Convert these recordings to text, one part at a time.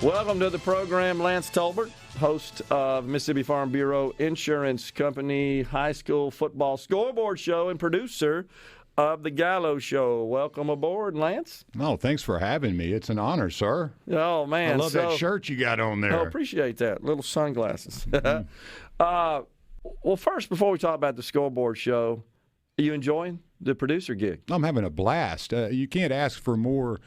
Welcome to the program, Lance Tolbert, host of Mississippi Farm Bureau Insurance Company High School Football Scoreboard Show and producer of the Gallo Show. Welcome aboard, Lance. Oh, thanks for having me. It's an honor, sir. Oh, man. I love that shirt you got on there. Oh, appreciate that. Little sunglasses. Well, first, before we talk about the Scoreboard Show, are you enjoying the producer gig? I'm having a blast. You can't ask for more.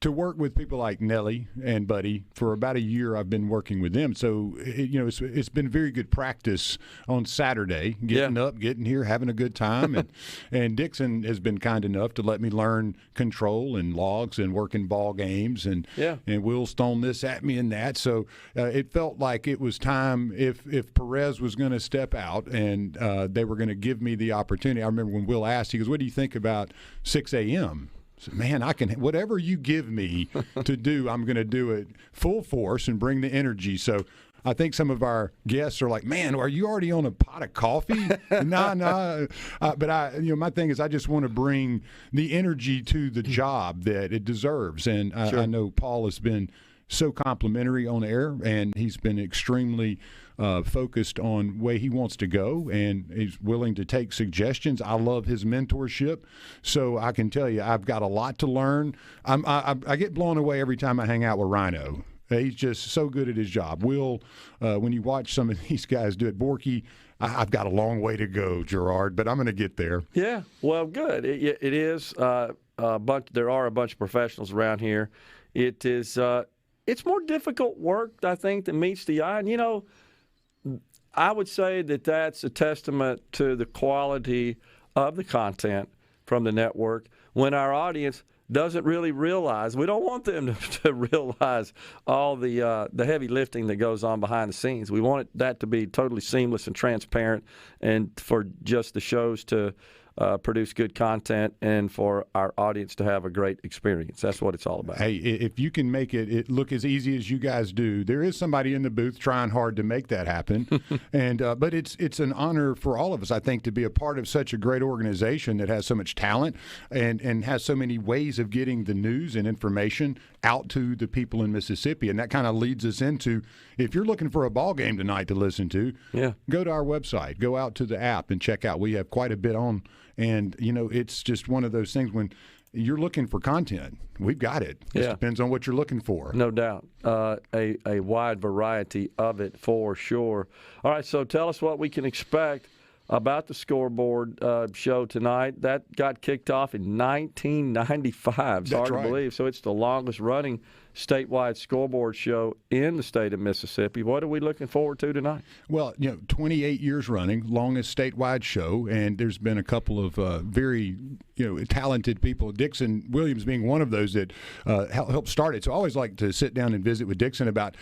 To work with people like Nellie and Buddy for about a year, I've been working with them. So, it's been very good practice on Saturday, getting up, getting here, having a good time. And Dixon has been kind enough to let me learn control and logs and working ball games. And Will's thrown this at me and that. So it felt like it was time if Perez was going to step out and they were going to give me the opportunity. I remember when Will asked, he goes, "What do you think about 6 a.m.?" So, man, I can whatever you give me to do, I'm going to do it full force and bring the energy. So I think some of our guests are like, "Man, are you already on a pot of coffee?" No. But my thing is, I just want to bring the energy to the job that it deserves. And I know Paul has been so complimentary on air, and he's been extremely focused on way he wants to go, and he's willing to take suggestions. I love his mentorship, so I can tell you I've got a lot to learn. I get blown away every time I hang out with Rhino. He's just so good at his job. Will, when you watch some of these guys do it, Borky, I've got a long way to go, Gerard, but I'm going to get there. Yeah, well, good. It is a bunch. There are a bunch of professionals around here. It is. It's more difficult work, I think, that meets the eye. And, I would say that that's a testament to the quality of the content from the network when our audience doesn't really realize. We don't want them to realize all the heavy lifting that goes on behind the scenes. We want that to be totally seamless and transparent, and for just the shows to produce good content and for our audience to have a great experience. That's what it's all about. Hey, if you can make it look as easy as you guys do, there is somebody in the booth trying hard to make that happen. But it's an honor for all of us, I think, to be a part of such a great organization that has so much talent and has so many ways of getting the news and information out to the people in Mississippi. And that kind of leads us into, if you're looking for a ball game tonight to listen to, go to our website, go out to the app and check out. We have quite a bit on. And, it's just one of those things when you're looking for content, we've got it. It depends on what you're looking for. No doubt. A wide variety of it for sure. All right, so tell us what we can expect about the Scoreboard show tonight. That got kicked off in 1995. It's hard to believe. So it's the longest running statewide scoreboard show in the state of Mississippi. What are we looking forward to tonight? Well, 28 years running, longest statewide show, and there's been a couple of very talented people, Dixon Williams being one of those that helped start it. So I always like to sit down and visit with Dixon about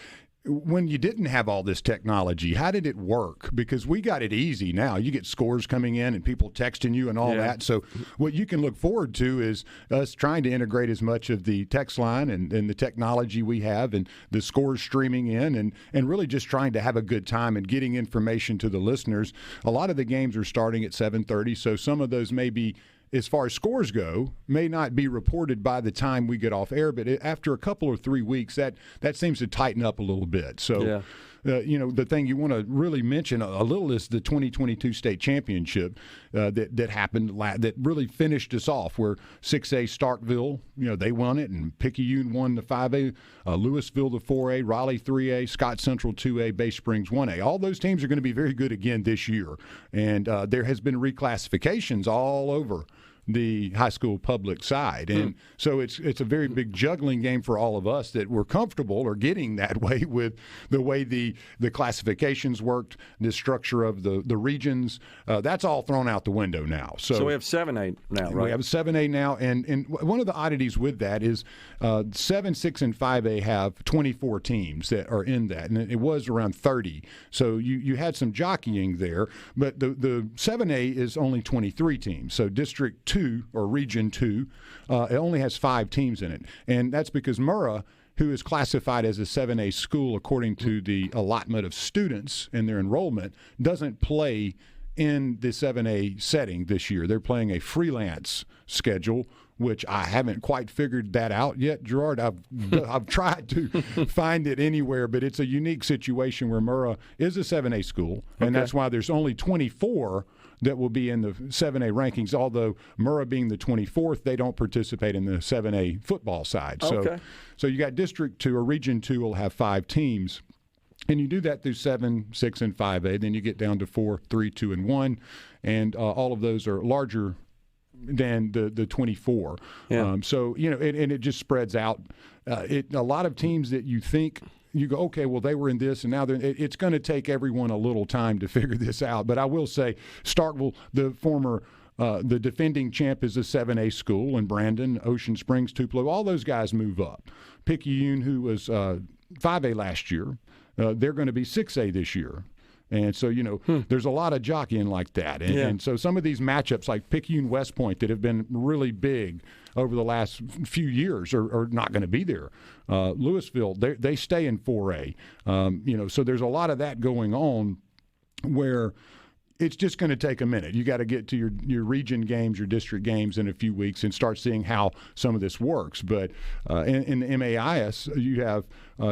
when you didn't have all this technology, how did it work? Because we got it easy now. You get scores coming in and people texting you and all that. So what you can look forward to is us trying to integrate as much of the text line and the technology we have and the scores streaming in and really just trying to have a good time and getting information to the listeners. A lot of the games are starting at 7:30, so some of those may be, as far as scores go, may not be reported by the time we get off air, but after a couple or 3 weeks, that seems to tighten up a little bit. So, the thing you want to really mention a little is the 2022 state championship that happened, that really finished us off, where 6A Starkville, they won it, and Picayune won the 5A, Louisville the 4A, Raleigh 3A, Scott Central 2A, Bay Springs 1A. All those teams are going to be very good again this year, and there has been reclassifications all over the high school public side. And so it's a very big juggling game for all of us that we're comfortable or getting that way with the way the classifications worked, the structure of the regions. That's all thrown out the window now. So we have 7A now, right? We have 7A now. And one of the oddities with that is 7, 6, and 5A have 24 teams that are in that. And it was around 30. So you had some jockeying there. But the 7A is only 23 teams. So District 2 or Region 2, it only has 5 teams in it. And that's because Murrah, who is classified as a 7A school according to the allotment of students and their enrollment, doesn't play in the 7A setting this year. They're playing a freelance schedule, which I haven't quite figured that out yet, Gerard. I've tried to find it anywhere, but it's a unique situation where Murrah is a 7A school, and that's why there's only 24 that will be in the 7A rankings, although Murrah being the 24th, they don't participate in the 7A football side. So you got District 2 or Region 2 will have 5 teams. And you do that through 7, 6, and 5A. Then you get down to 4, 3, 2, and 1. And all of those are larger than the 24. Yeah. So, you know, and it just spreads out. A lot of teams that you think, you go, okay, well, they were in this, and now it's going to take everyone a little time to figure this out. But I will say Starkville, the defending champ, is a 7A school, and Brandon, Ocean Springs, Tupelo, all those guys move up. Picayune, who was 5A last year, they're going to be 6A this year. And so, you know, there's a lot of jockeying like that. And so some of these matchups like Picayune West Point that have been really big over the last few years are not going to be there. Louisville, they stay in 4A. You know, so there's a lot of that going on where it's just going to take a minute. You got to get to your region games, your district games in a few weeks and start seeing how some of this works. But in the MAIS, you have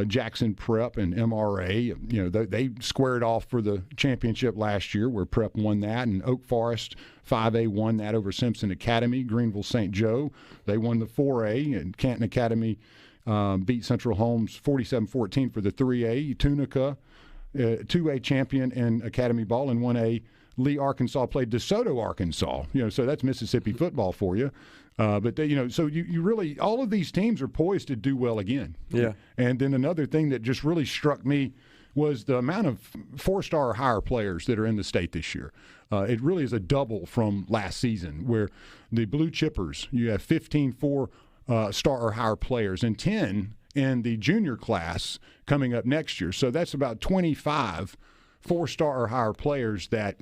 Jackson Prep and MRA. You know, they squared off for the championship last year where Prep won that, and Oak Forest 5A won that over Simpson Academy. Greenville St. Joe, they won the 4A, and Canton Academy beat Central Holmes 47-14 for the 3A. Tunica, 2A champion in Academy ball, and 1A Lee, Arkansas played DeSoto, Arkansas. You know, so that's Mississippi football for you. But they, you know, so you really, all of these teams are poised to do well again. Yeah. And then another thing that just really struck me was the amount of 4-star or higher players that are in the state this year. It really is a double from last season, where the Blue Chippers, you have 15 4-star or higher players and 10 in the junior class coming up next year. So that's about 25 4-star or higher players that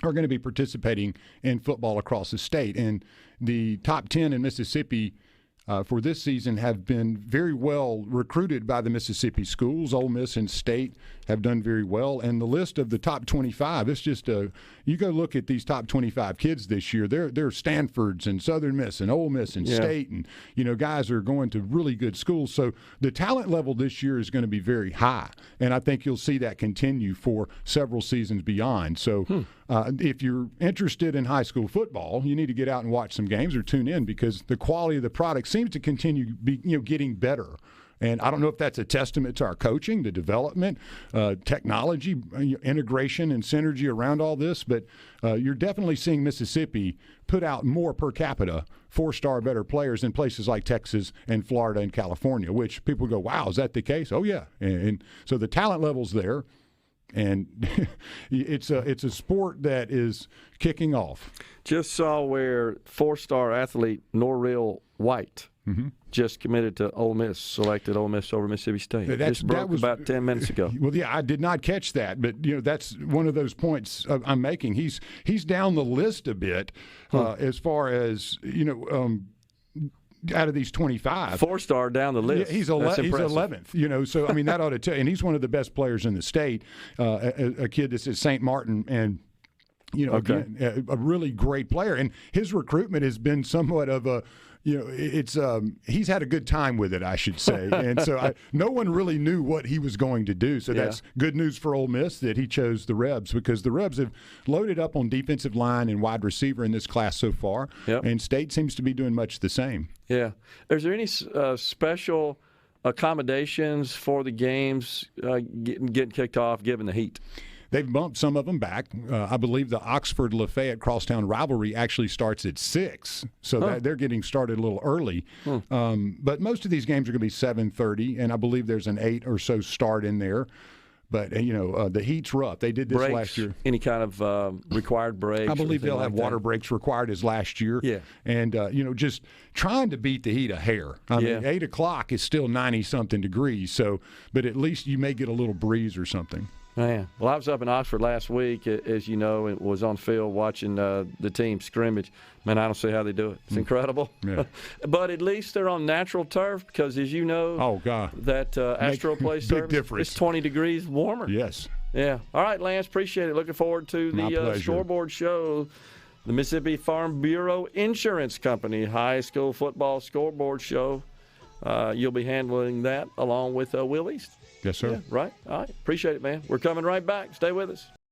are going to be participating in football across the state. And the top 10 in Mississippi for this season have been very well recruited by the Mississippi schools. Ole Miss and State have done very well. And the list of the top 25, it's just you go look at these top 25 kids this year. They're Stanfords and Southern Miss and Ole Miss and State, and you know, guys are going to really good schools. So the talent level this year is going to be very high, and I think you'll see that continue for several seasons beyond. So if you're interested in high school football, you need to get out and watch some games or tune in, because the quality of the product seems to continue getting better. And I don't know if that's a testament to our coaching, the development, technology, integration, and synergy around all this. But you're definitely seeing Mississippi put out more per capita 4-star better players in places like Texas and Florida and California, which people go, wow, is that the case? Oh, yeah. And so the talent level's there. And it's a sport that is kicking off. Just saw where 4-star athlete Norreal White just committed to Ole Miss, selected Ole Miss over Mississippi State. That was about 10 minutes ago. Well, yeah, I did not catch that, but you know, that's one of those points I'm making. He's down the list a bit as far as, you know, out of these 25. 4-star down the list. He's 11th, you know, so I mean, that ought to tell you. And he's one of the best players in the state, a kid that's at St. Martin, and you know, again, a really great player. And his recruitment has been somewhat of a, you know, it's he's had a good time with it, I should say. And so no one really knew what he was going to do. So that's good news for Ole Miss that he chose the Rebs, because the Rebs have loaded up on defensive line and wide receiver in this class so far. And State seems to be doing much the same. Yeah. Is there any special accommodations for the games getting kicked off given the heat? They've bumped some of them back. I believe the Oxford-Lafayette crosstown rivalry actually starts at 6, so they're getting started a little early. But most of these games are going to be 7:30, and I believe there's an 8 or so start in there. But, you know, the heat's rough. They did this breaks, last year. Any kind of required breaks? I believe they'll have water breaks required as last year. Yeah. And, you know, just trying to beat the heat a hair. I mean, 8 o'clock is still 90-something degrees, so, but at least you may get a little breeze or something. Man. Well, I was up in Oxford last week, as you know, and was on field watching the team scrimmage. Man, I don't see how they do it. It's incredible. Yeah. But at least they're on natural turf, because, as you know, that Astro Place big difference. It's 20 degrees warmer. Yes. Yeah. All right, Lance. Appreciate it. Looking forward to My the pleasure. Scoreboard show. The Mississippi Farm Bureau Insurance Company high school football scoreboard show. You'll be handling that along with Will East. Yes, sir. Yeah, right. All right. Appreciate it, man. We're coming right back. Stay with us.